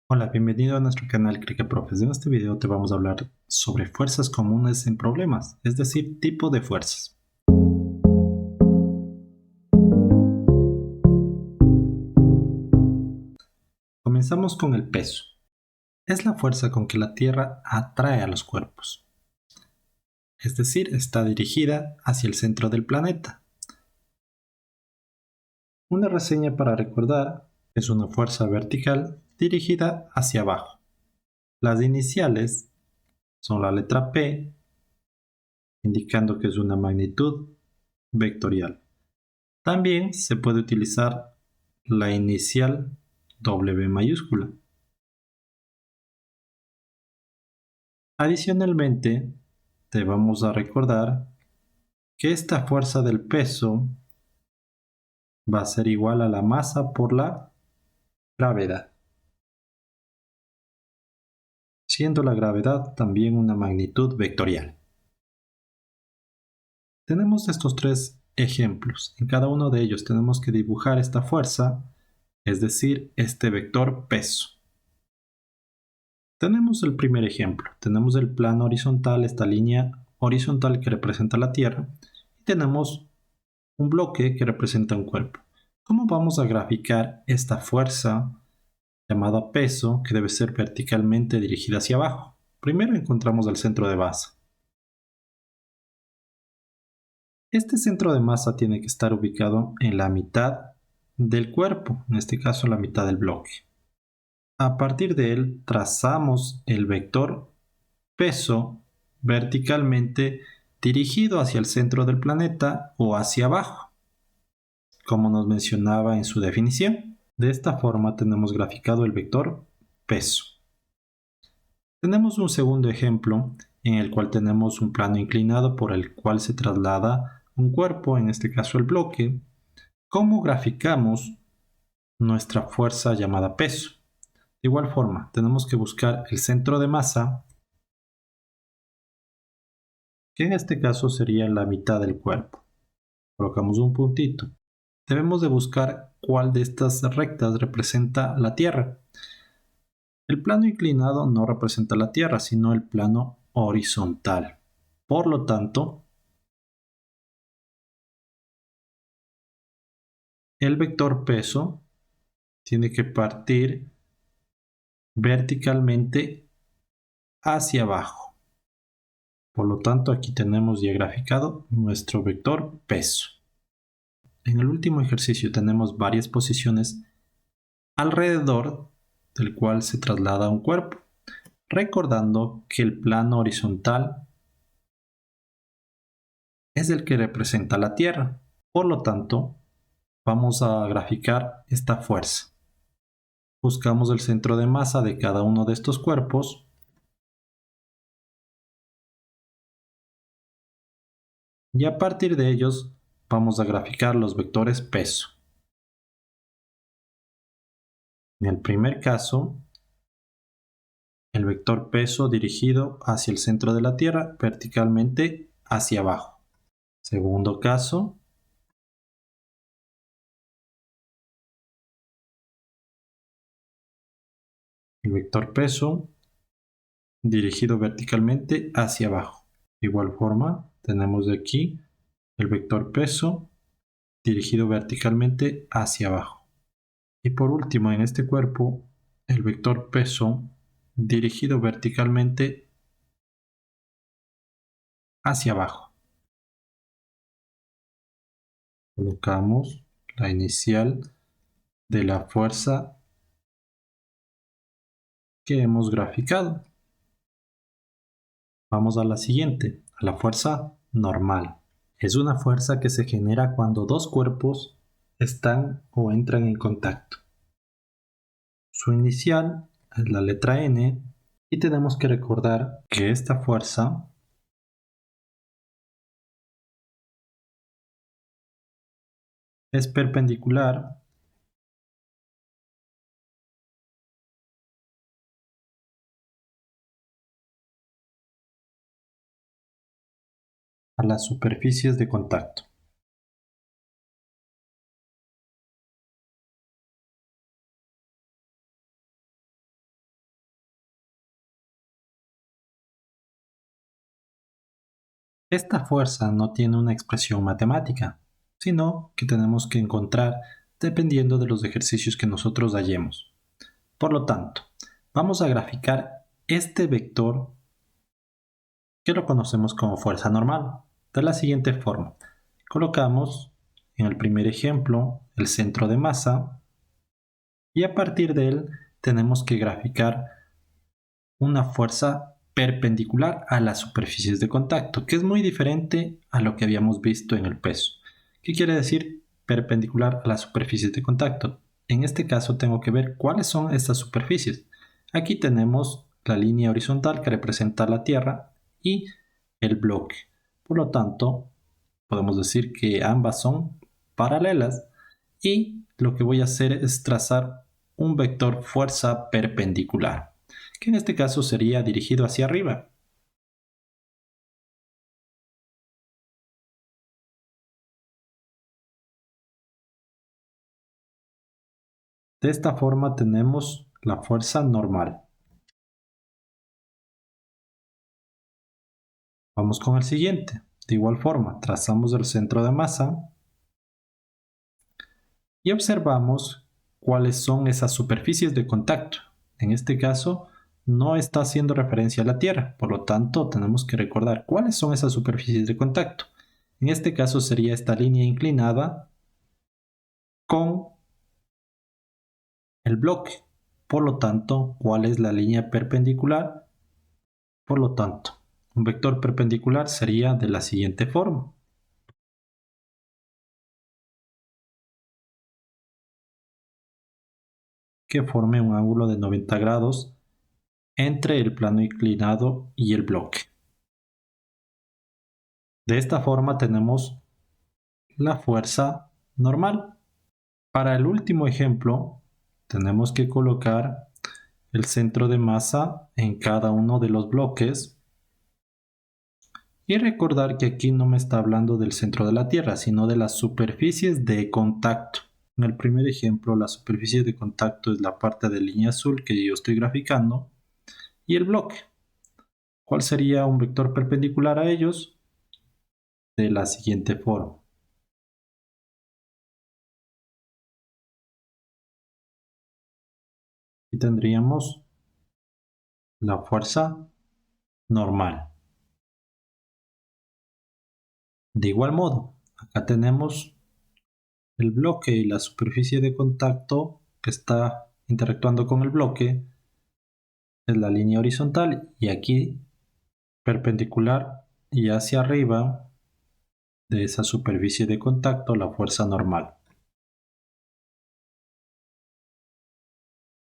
Hola, bienvenido a nuestro canal Cricket Profes. En este video te vamos a hablar sobre fuerzas comunes en problemas, es decir, tipo de fuerzas. Comenzamos con el peso. Es la fuerza con que la Tierra atrae a los cuerpos, es decir, está dirigida hacia el centro del planeta. Una reseña para recordar es una fuerza vertical dirigida hacia abajo. Las iniciales son la letra P, indicando que es una magnitud vectorial. También se puede utilizar la inicial W mayúscula. Adicionalmente, te vamos a recordar que esta fuerza del peso va a ser igual a la masa por la gravedad, siendo la gravedad también una magnitud vectorial. Tenemos estos tres ejemplos. En cada uno de ellos tenemos que dibujar esta fuerza, es decir, este vector peso. Tenemos el primer ejemplo. Tenemos el plano horizontal, esta línea horizontal que representa la Tierra, y tenemos un bloque que representa un cuerpo. ¿Cómo vamos a graficar esta fuerza llamada peso que debe ser verticalmente dirigida hacia abajo? Primero encontramos el centro de masa. Este centro de masa tiene que estar ubicado en la mitad del cuerpo, en este caso la mitad del bloque. A partir de él trazamos el vector peso verticalmente dirigido hacia el centro del planeta o hacia abajo, como nos mencionaba en su definición. De esta forma tenemos graficado el vector peso. Tenemos un segundo ejemplo en el cual tenemos un plano inclinado por el cual se traslada un cuerpo, en este caso el bloque. ¿Cómo graficamos nuestra fuerza llamada peso? De igual forma, tenemos que buscar el centro de masa, que en este caso sería la mitad del cuerpo. Colocamos un puntito. Debemos de buscar cuál de estas rectas representa la Tierra. El plano inclinado no representa la Tierra, sino el plano horizontal. Por lo tanto, el vector peso tiene que partir verticalmente hacia abajo. Por lo tanto, aquí tenemos ya graficado nuestro vector peso. En el último ejercicio tenemos varias posiciones alrededor del cual se traslada un cuerpo, recordando que el plano horizontal es el que representa la Tierra. Por lo tanto, vamos a graficar esta fuerza. Buscamos el centro de masa de cada uno de estos cuerpos y a partir de ellos vamos a graficar los vectores peso. En el primer caso, el vector peso dirigido hacia el centro de la Tierra verticalmente hacia abajo. Segundo caso, el vector peso dirigido verticalmente hacia abajo. De igual forma, tenemos de aquí el vector peso dirigido verticalmente hacia abajo. Y por último, en este cuerpo, el vector peso dirigido verticalmente hacia abajo. Colocamos la inicial de la fuerza que hemos graficado. Vamos a la siguiente, a la fuerza normal. Es una fuerza que se genera cuando dos cuerpos están o entran en contacto. Su inicial es la letra N y tenemos que recordar que esta fuerza es perpendicular a las superficies de contacto. Esta fuerza no tiene una expresión matemática, sino que tenemos que encontrar dependiendo de los ejercicios que nosotros hallemos. Por lo tanto, vamos a graficar este vector que lo conocemos como fuerza normal, de la siguiente forma. Colocamos en el primer ejemplo el centro de masa y a partir de él tenemos que graficar una fuerza perpendicular a las superficies de contacto, que es muy diferente a lo que habíamos visto en el peso. ¿Qué quiere decir perpendicular a las superficies de contacto? En este caso tengo que ver cuáles son estas superficies. Aquí tenemos la línea horizontal que representa la Tierra y el bloque. Por lo tanto, podemos decir que ambas son paralelas y lo que voy a hacer es trazar un vector fuerza perpendicular, que en este caso sería dirigido hacia arriba. De esta forma tenemos la fuerza normal. Vamos con el siguiente. De igual forma, trazamos el centro de masa y observamos cuáles son esas superficies de contacto. En este caso, no está haciendo referencia a la Tierra, por lo tanto, tenemos que recordar cuáles son esas superficies de contacto. En este caso sería esta línea inclinada con el bloque. Por lo tanto, ¿cuál es la línea perpendicular? Por lo tanto, un vector perpendicular sería de la siguiente forma, que forme un ángulo de 90 grados entre el plano inclinado y el bloque. De esta forma tenemos la fuerza normal. Para el último ejemplo, tenemos que colocar el centro de masa en cada uno de los bloques y recordar que aquí no me está hablando del centro de la Tierra, sino de las superficies de contacto. En el primer ejemplo, la superficie de contacto es la parte de línea azul que yo estoy graficando y el bloque. ¿Cuál sería un vector perpendicular a ellos? De la siguiente forma. Y tendríamos la fuerza normal. De igual modo, acá tenemos el bloque y la superficie de contacto que está interactuando con el bloque es la línea horizontal y aquí perpendicular y hacia arriba de esa superficie de contacto la fuerza normal.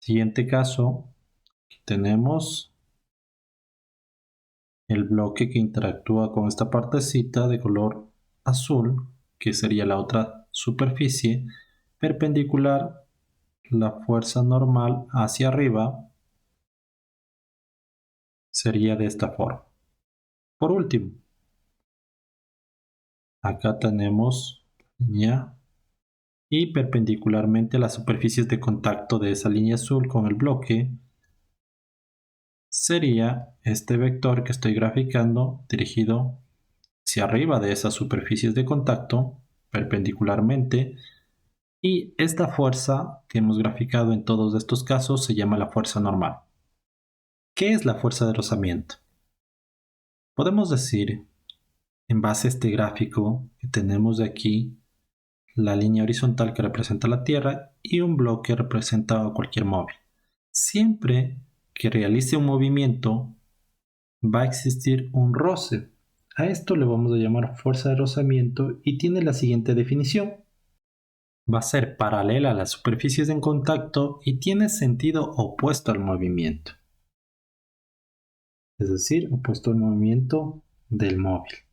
Siguiente caso, tenemos el bloque que interactúa con esta partecita de color azul, que sería la otra superficie, perpendicular la fuerza normal hacia arriba sería de esta forma. Por último, acá tenemos línea y perpendicularmente las superficies de contacto de esa línea azul con el bloque sería este vector que estoy graficando dirigido hacia arriba de esas superficies de contacto perpendicularmente y esta fuerza que hemos graficado en todos estos casos se llama la fuerza normal. ¿Qué es la fuerza de rozamiento? Podemos decir, en base a este gráfico, que tenemos aquí la línea horizontal que representa la Tierra y un bloque que representa cualquier móvil. Siempre que realice un movimiento, va a existir un roce. A esto le vamos a llamar fuerza de rozamiento y tiene la siguiente definición. Va a ser paralela a las superficies en contacto y tiene sentido opuesto al movimiento. Es decir, opuesto al movimiento del móvil.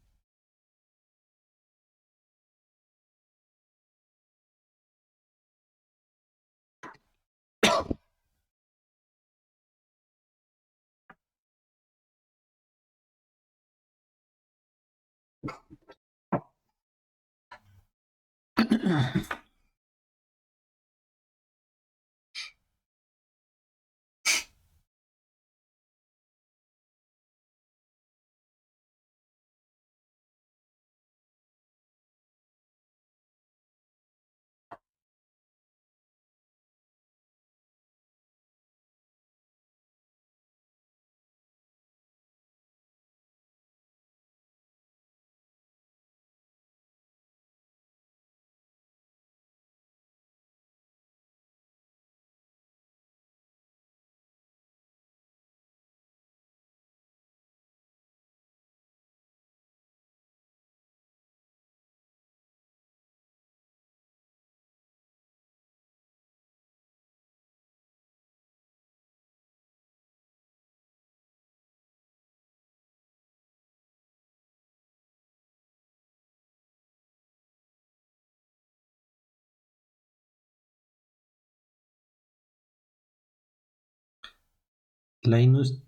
La, inu-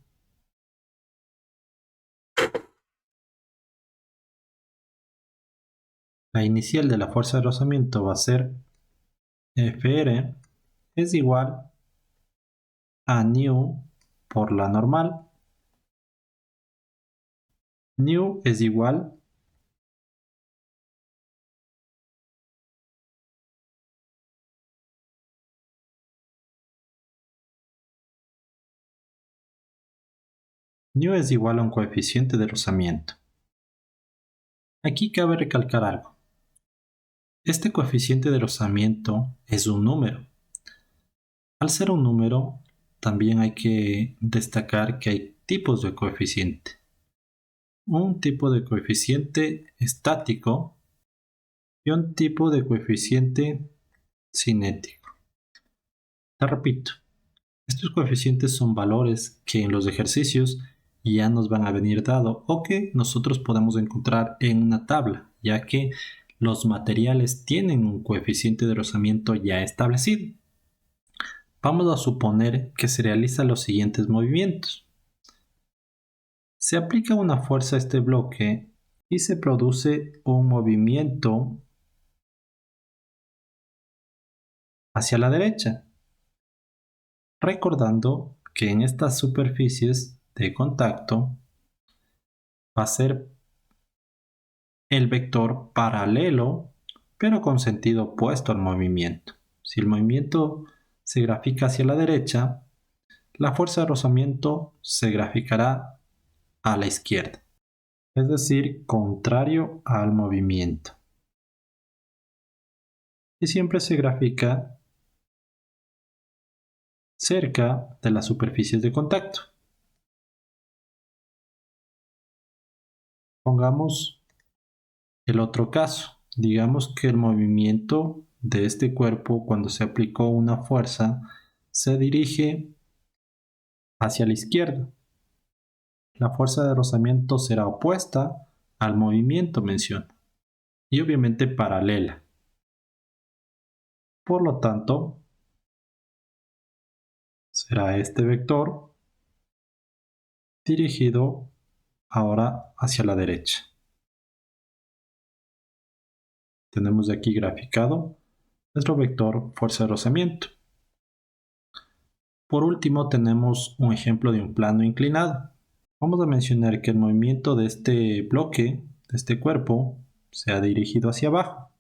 la inicial de la fuerza de rozamiento va a ser Fr es igual a nu por la normal. Nu es igual a un coeficiente de rozamiento. Aquí cabe recalcar algo. Este coeficiente de rozamiento es un número. Al ser un número, también hay que destacar que hay tipos de coeficiente. Un tipo de coeficiente estático y un tipo de coeficiente cinético. Te repito, estos coeficientes son valores que en los ejercicios ya nos van a venir dado o que nosotros podemos encontrar en una tabla, ya que los materiales tienen un coeficiente de rozamiento ya establecido. Vamos a suponer que se realizan los siguientes movimientos. Se aplica una fuerza a este bloque y se produce un movimiento hacia la derecha, recordando que en estas superficies de contacto va a ser el vector paralelo, pero con sentido opuesto al movimiento. Si el movimiento se grafica hacia la derecha, la fuerza de rozamiento se graficará a la izquierda, es decir, contrario al movimiento. Y siempre se grafica cerca de las superficies de contacto. Pongamos el otro caso. Digamos que el movimiento de este cuerpo cuando se aplicó una fuerza se dirige hacia la izquierda. La fuerza de rozamiento será opuesta al movimiento mencionado y obviamente paralela. Por lo tanto, será este vector dirigido ahora hacia la derecha. Tenemos aquí graficado nuestro vector fuerza de rozamiento. Por último, tenemos un ejemplo de un plano inclinado. Vamos a mencionar que el movimiento de este bloque, de este cuerpo, se ha dirigido hacia abajo.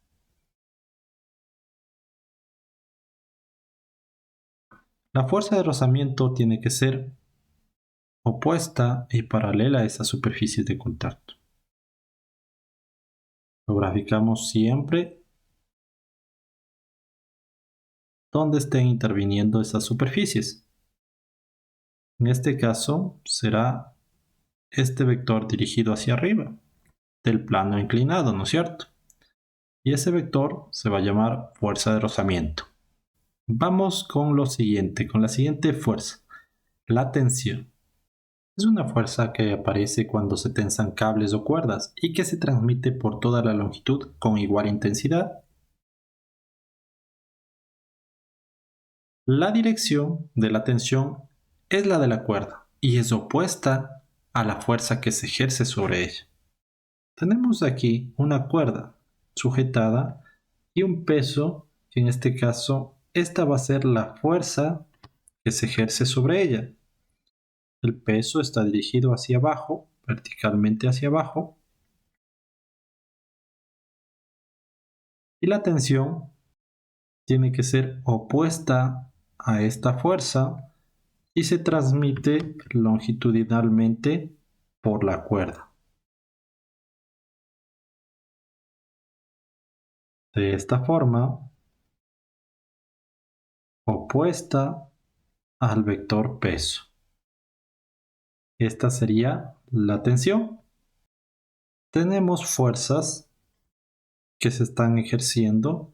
La fuerza de rozamiento tiene que ser opuesta y paralela a esas superficies de contacto. Lo graficamos siempre donde estén interviniendo esas superficies. En este caso será este vector dirigido hacia arriba del plano inclinado, ¿no es cierto? Y ese vector se va a llamar fuerza de rozamiento. Vamos con lo siguiente, con la siguiente fuerza, la tensión. Es una fuerza que aparece cuando se tensan cables o cuerdas y que se transmite por toda la longitud con igual intensidad. La dirección de la tensión es la de la cuerda y es opuesta a la fuerza que se ejerce sobre ella. Tenemos aquí una cuerda sujetada y un peso, que en este caso esta va a ser la fuerza que se ejerce sobre ella. El peso está dirigido hacia abajo, verticalmente hacia abajo, y la tensión tiene que ser opuesta a esta fuerza y se transmite longitudinalmente por la cuerda. De esta forma, opuesta al vector peso. Esta sería la tensión. Tenemos fuerzas que se están ejerciendo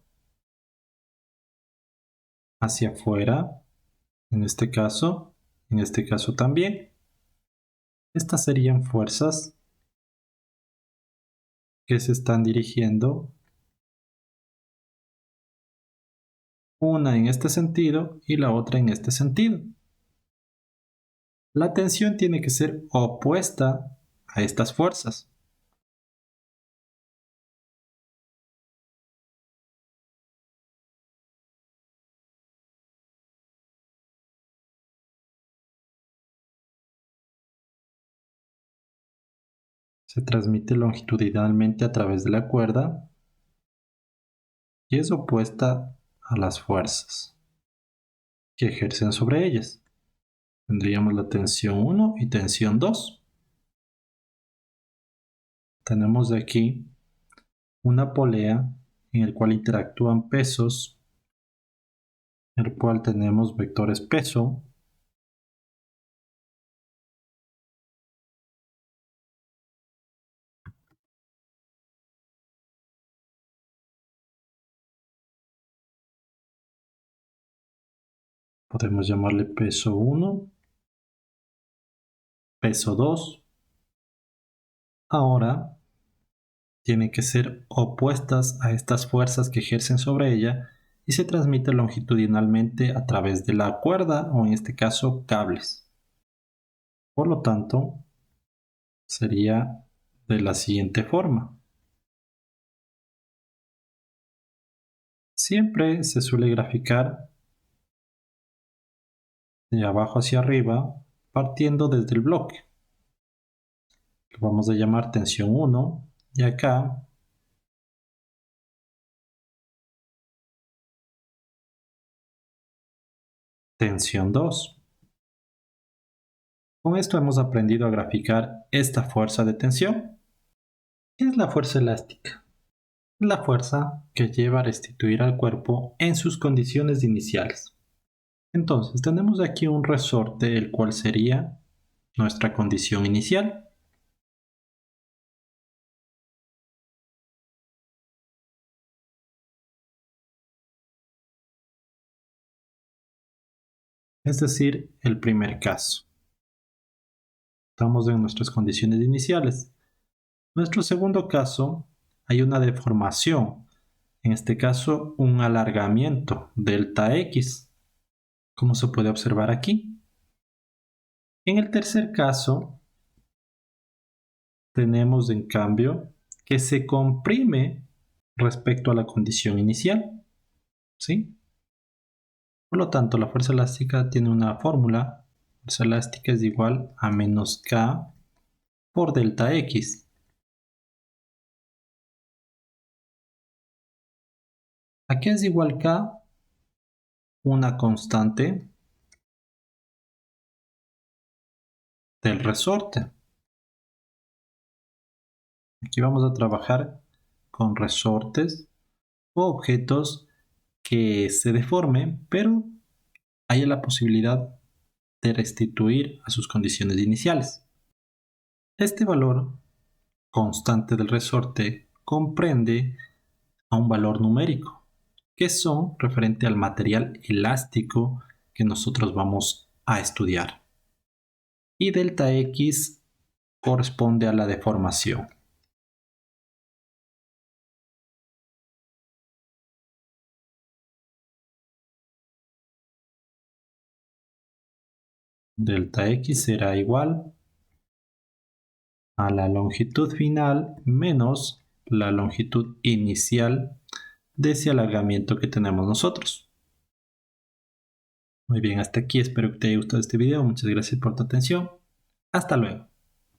hacia afuera, en este caso también. Estas serían fuerzas que se están dirigiendo, una en este sentido y la otra en este sentido. La tensión tiene que ser opuesta a estas fuerzas. Se transmite longitudinalmente a través de la cuerda y es opuesta a las fuerzas que ejercen sobre ellas. Tendríamos la tensión 1 y tensión 2. Tenemos de aquí una polea en el cual interactúan pesos, en el cual tenemos vectores peso, podemos llamarle peso 1, peso 2. Ahora tienen que ser opuestas a estas fuerzas que ejercen sobre ella y se transmite longitudinalmente a través de la cuerda o en este caso cables. Por lo tanto, sería de la siguiente forma. Siempre se suele graficar de abajo hacia arriba partiendo desde el bloque. Lo vamos a llamar tensión 1 y acá tensión 2. Con esto hemos aprendido a graficar esta fuerza de tensión. ¿Qué es la fuerza elástica? La fuerza que lleva a restituir al cuerpo en sus condiciones iniciales. Entonces tenemos aquí un resorte, el cual sería nuestra condición inicial. Es decir, el primer caso. Estamos en nuestras condiciones iniciales. Nuestro segundo caso, hay una deformación, en este caso un alargamiento, delta X, como se puede observar aquí. En el tercer caso, tenemos en cambio que se comprime respecto a la condición inicial, ¿sí? Por lo tanto, la fuerza elástica tiene una fórmula. Fuerza elástica es igual a menos K por delta X. ¿A qué es igual K? Una constante del resorte. Aquí vamos a trabajar con resortes o objetos que se deformen, pero hay la posibilidad de restituir a sus condiciones iniciales. Este valor constante del resorte comprende a un valor numérico, que son referente al material elástico que nosotros vamos a estudiar. Y delta X corresponde a la deformación. Delta X será igual a la longitud final menos la longitud inicial de ese alargamiento que tenemos nosotros. Muy bien, hasta aquí espero que te haya gustado este video. Muchas gracias por tu atención. Hasta luego.